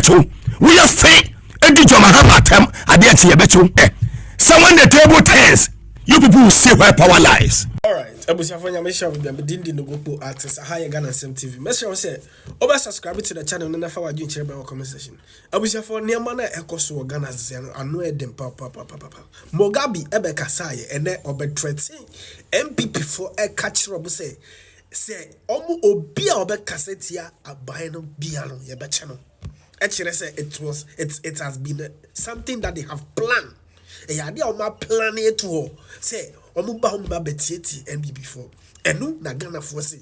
becho. We are fake. Edi John Mahama tem ade tie becho. So when the table turns, you people will see where power lies. Alright, Abusiafo nyamesha with them dindi no go artist higher Ghana TV. Mesha say over subscribe to the channel na fa wadwen kire ba comment section. Abusiafo niam na ekoso wo Ghana ze no ano edem pa. Mogabi ebe kasaye ene obetrete NPP for e catch rob say omu obi a obekasetia aban no bia no ye beche no. Actually say it has been something that they have planned. E ya dia o ma plan it to say omu ba betieti NPP for enu na Ghana for say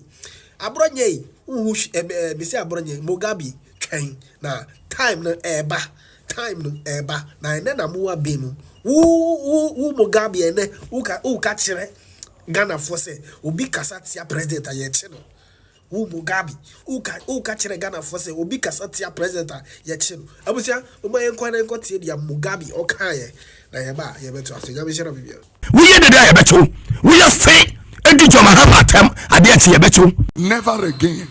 abronye hu be say abronye Mogabi twen na time no eba na ene na muwa be no wu Mogabi ene u ka kire Ghana for say obi kasatia president aye che no wu Mogabi u ka kire Ghana for say obi kasatia president aye che no abusia o ma yenko na yenko tie dia Mogabi o kan ye na ye ba ye beto aso nyame shera bibia we ye de ye beto we are fake edi John Mahama tem ade tie ye beto. Never again.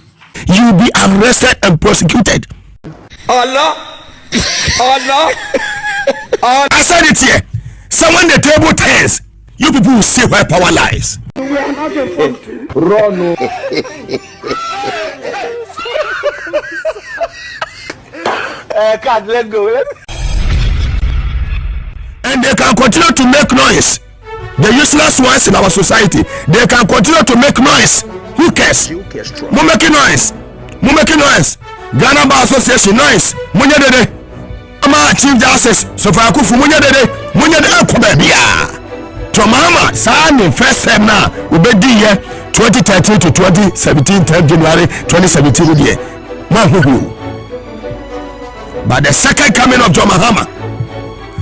You will be arrested and prosecuted. Allah. I said it here. So when the table turns, you people will see where power lies. We are not a country. Run. Can't let go. And they can continue to make noise. The useless ones in our society, they can continue to make noise. Who cares? Mo making noise. Ghana Bar Association noise. Munya dede. Ama Chief Justice so far kufu munya dede ko bia. To mama sa ni first time na obedi ye 2013 to 2017 10 January 2017 die. Mahuhu. But the second coming of John Mahama,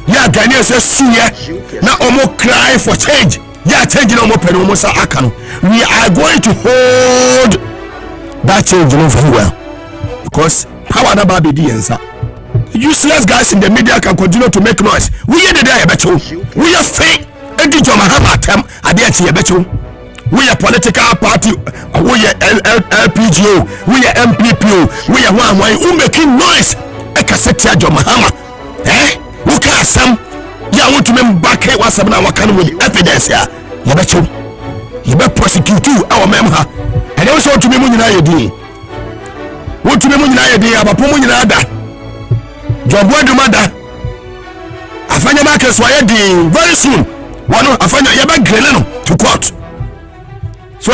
yeah, Ghanaians say suye na omo cry for change. Yeah, change no mo pere omo sa akano. We are going to hold that change very well, because power na ba be di ensa. Useless guys in the media can continue to make noise. We are the day becho. We are fake. Edi John Mahama tem ade tie becho. We are political party. We are LPGO. We are MPPO. We are one who making noise. Ekasetia John Mahama. Who can some? Ya want to me back here was na wakan with evidence ya. You becho. You be prosecute our member. And also to me munyina yedi. What to me munyina yedi abapo munyina da. Job where do mother? Afanya markets why yedi very soon. One afanya yaba greleno to court. So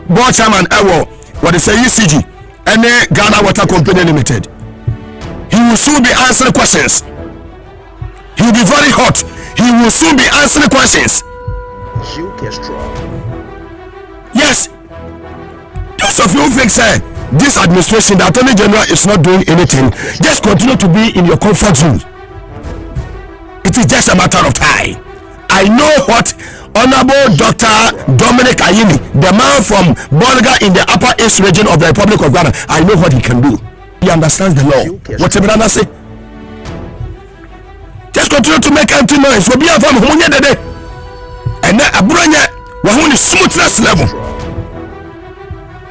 board chairman what they say ECG and Ghana Water Company Limited. He will soon be answering questions. He will be very hot. He will soon be answering questions. Yes. Those of you who think say this administration, the Attorney General is not doing anything, just continue to be in your comfort zone. It is just a matter of time. I know what Honorable Dr. Dominic Ayini, the man from Bolga in the Upper East region of the Republic of Ghana, I know what he can do. He understands the law. Whatever I say, just continue to make empty noise. We'll be a family and then a branya wahuni smoothness level.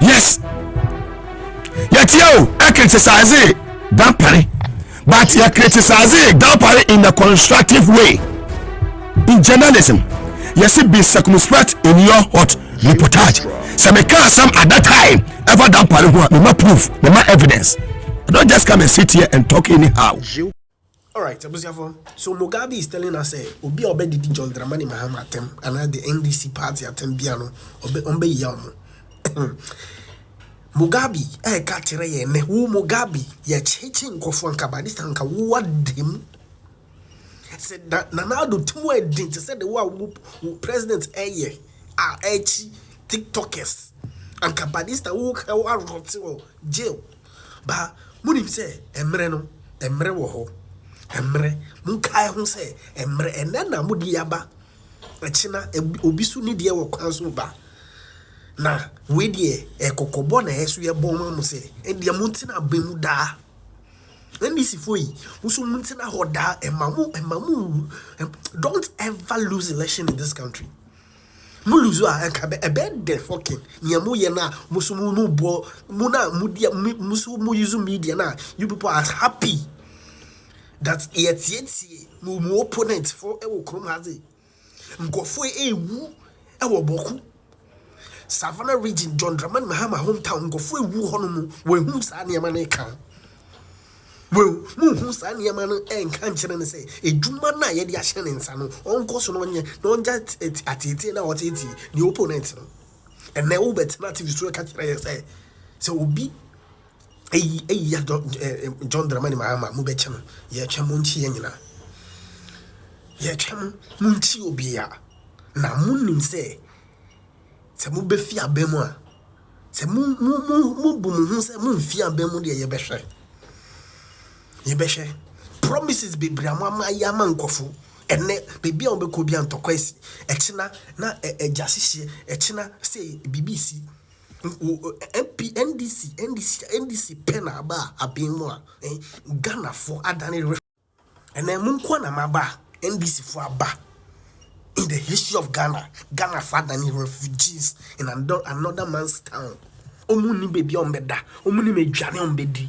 Yes. Yet you criticize it, don't parry, but you criticize it, don't parry in a constructive way. In journalism, you see be circumspect in your hot reportage. So me can some at that time ever done parry who no proof, no evidence. Don't just come and sit here and talk anyhow. Alright, so Mogabi is telling us obi obedi di John Dramani Mahama atem and the NDC party atem biano obe yamu. Mogabi ka kire ye ne wu Mogabi ye cheche nkofo anka badista anka wo dem said na do tumu edin to say the wa president eye echi tiktokers anka badista wo rot jail ba munim say emre no emre wo ho emre munkai ho say emre enne na mudi yaba achina obisu ni de wo kwanso ba na we de ekokobo na yesu ye bon ma say e de muntina bemu da NDC foi musu muntina hoda emamu don't ever lose election in this country. muluzu a enka be de fucking niamu ye na musumu no bo mu na mudia musumu use media na you people are happy that yet mu opponent for e wo krom haze nkofo ewu e wo boku Savannah region John Dramani Mahama hometown nkofo ewu hono mu we hu sa niam na kan we hu sa niam no enka nkyere ne say edwuma na ye de ahye ne nsa no onko so no nye no nja atete na otete the opponent no and na wo betina TV so ka kire say obi ya John Dramani Mahama mu be cheno ye twa monchi ye nyina ye twam monchi obi ya na munim say se mu be fi abemu a se mu bu mu hu se mu fi abemu de ye behwe promises be briamama ya mankofo ene bebia obeko bia ntokwesi ekina na ejasihye ekina say BBC NDC pena aba abemu a Ghana for adani ene munko na maba NDC for aba in the history of Ghana for adani refugees in another man's town omuni bebia ombeda omuni medwane ombedi.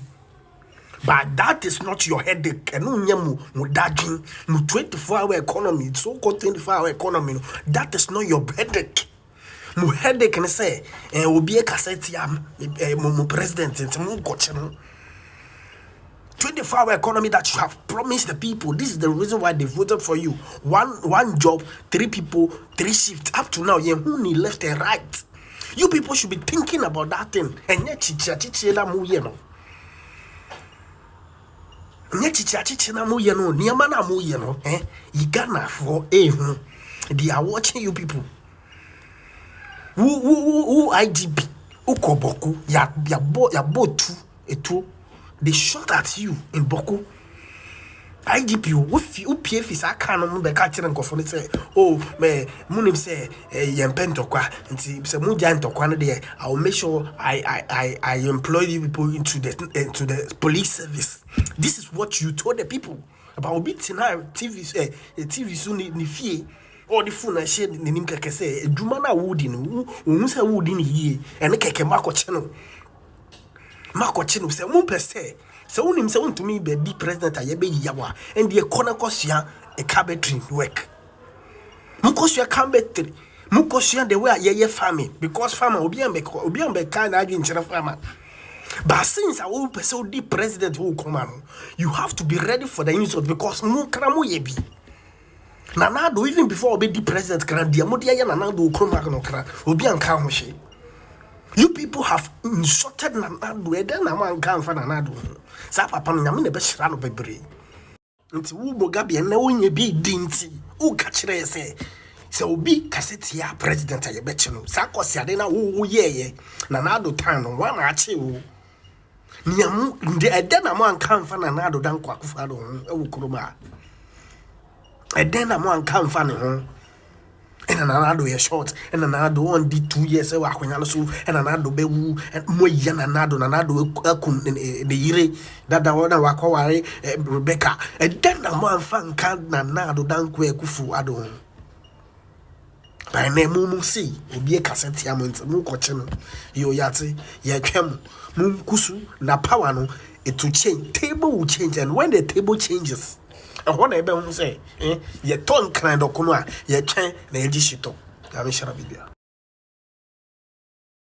But that is not your headache. And mu 24-hour economy, so-called 24-hour economy. That is not your headache. Mu headache can say, obi cassette mu president and mu coaching. 24-hour economy that you have promised the people. This is the reason why they voted for you. One job, 3 people, 3 shifts. Up to now, you only left and right. You people should be thinking about that thing. And yet, chicha mu you know. Chichi na mu ye no niama na mu ye no Ghana for they are watching you people who IGP uko boku ya botu etu they shot at you in boku IGP u PF sa kan no be ka kire nkofo ne say oh me munim say yempentokwa nti se mu ja ntokwa no de I will make sure I employ you people into the police service. This is what you told the people about beating her TV soon ni fie or the phone I share ni nim keke say eduma na wudi no hu say wudi ni yie ene keke makoche no say mu pese se unim se untumi be di president ayebe yiyawa and the corner kosia a cabetry work mukosia cabetry mukosia the way ye farming because farmer obi ambe kind aju nchira farmer. But since I will person the president who come on, you have to be ready for the insult because mu kramu yebi nanado even before obi the president kran dia mo dia ya nanado kroma no kran obi anka ho hye. You people have insulted nanado eden na man kan fa nanado sa papa nyame na be hira no bebre nti wo Mogabi na wonye bi dinti wo ka kire se obi kaseti ya president aye beche no sa kosi ade na wo yeye nanado tan no wa na ache wo niamu de eden na man kan fa nanado dan kwa kufa do e wo kroma eden na man kan fa ne ho and another year short and another one did 2 years and another be woo and more yan another the yire that one wakaware Rebecca and then a man fan can nanado dan kufu adon by name mumu see be a cassette yamont mu kochino yo yati ye twem mum kusu na power no it will change table will change and when the table changes and what I be say, ye ton kind of kunwa, ye chen na eji shito. Ya me shara bibia.